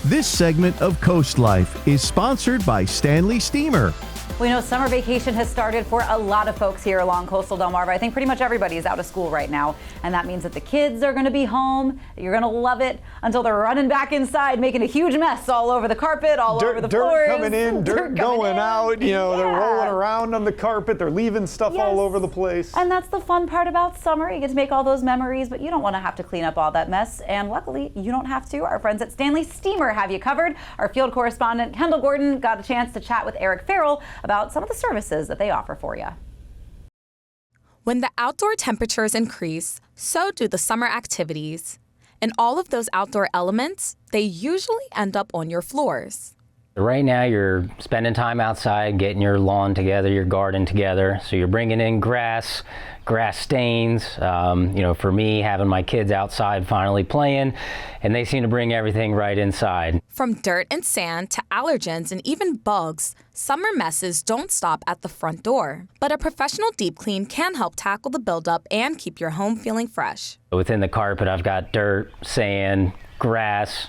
This segment of CoastLife is sponsored by Stanley Steemer. We know summer vacation has started for a lot of folks here along coastal Delmarva. I think pretty much everybody is out of school right now, and that means that the kids are going to be home. You're going to love it until they're running back inside, making a huge mess all over the carpet, all over the floors. Dirt coming in, dirt going out. You know, they're rolling around on the carpet. They're leaving stuff all over the place. And that's the fun part about summer. You get to make all those memories, but you don't want to have to clean up all that mess. And luckily, you don't have to. Our friends at Stanley Steemer have you covered. Our field correspondent, Kendall Gordon, got a chance to chat with Erik Farrel about some of the services that they offer for you. When the outdoor temperatures increase, so do the summer activities. And all of those outdoor elements, they usually end up on your floors. Right now you're spending time outside, getting your lawn together, your garden together. So you're bringing in grass stains. For me, having my kids outside finally playing, and they seem to bring everything right inside. From dirt and sand to allergens and even bugs, summer messes don't stop at the front door. But a professional deep clean can help tackle the buildup and keep your home feeling fresh. Within the carpet, I've got dirt, sand, grass,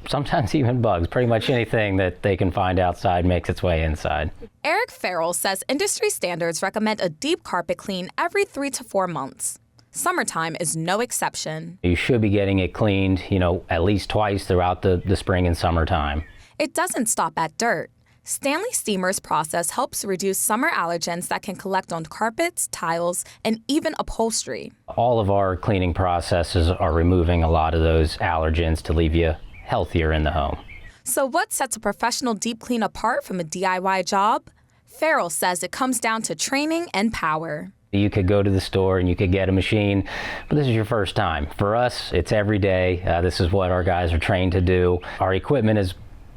sometimes even bugs. Pretty much anything that they can find outside makes its way inside. Erik Farrel says industry standards recommend a deep carpet clean every 3 to 4 months. Summertime is no exception. You should be getting it cleaned, at least twice throughout the spring and summertime. It doesn't stop at dirt. Stanley Steemer's process helps reduce summer allergens that can collect on carpets, tiles, and even upholstery. All of our cleaning processes are removing a lot of those allergens to leave you healthier in the home. So what sets a professional deep clean apart from a DIY job? Farrel says it comes down to training and power. You could go to the store and you could get a machine, but this is your first time. For us, it's every day. This is what our guys are trained to do. Our equipment is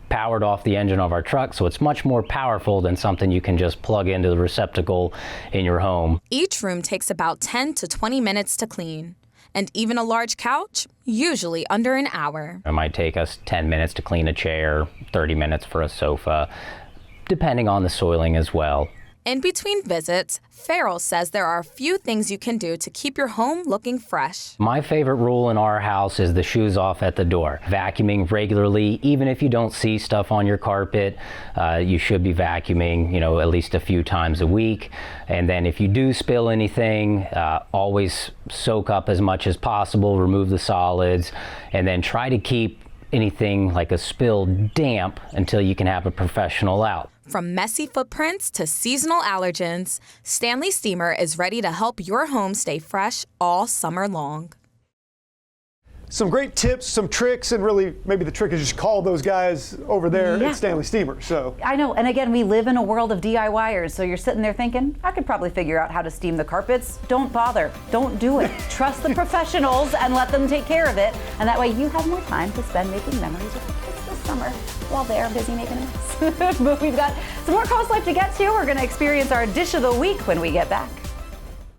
powered off the engine of our truck, so it's much more powerful than something you can just plug into the receptacle in your home. Each room takes about 10 to 20 minutes to clean. And even a large couch, usually under an hour. It might take us 10 minutes to clean a chair, 30 minutes for a sofa, depending on the soiling as well. In between visits, Farrel says there are a few things you can do to keep your home looking fresh. My favorite rule in our house is the shoes off at the door. Vacuuming regularly, even if you don't see stuff on your carpet, you should be vacuuming, at least a few times a week. And then if you do spill anything, always soak up as much as possible, remove the solids, and then try to keep anything like a spill damp until you can have a professional out. From messy footprints to seasonal allergens, Stanley Steemer is ready to help your home stay fresh all summer long. Some great tips, some tricks, and really maybe the trick is just call those guys over there at Stanley Steemer. So I know, and again, we live in a world of DIYers, so you're sitting there thinking, I could probably figure out how to steam the carpets. Don't bother. Don't do it. Trust the professionals and let them take care of it, and that way you have more time to spend making memories with the kids this summer while they're busy making a mess. But we've got some more CoastLife to get to. We're going to experience our dish of the week when we get back.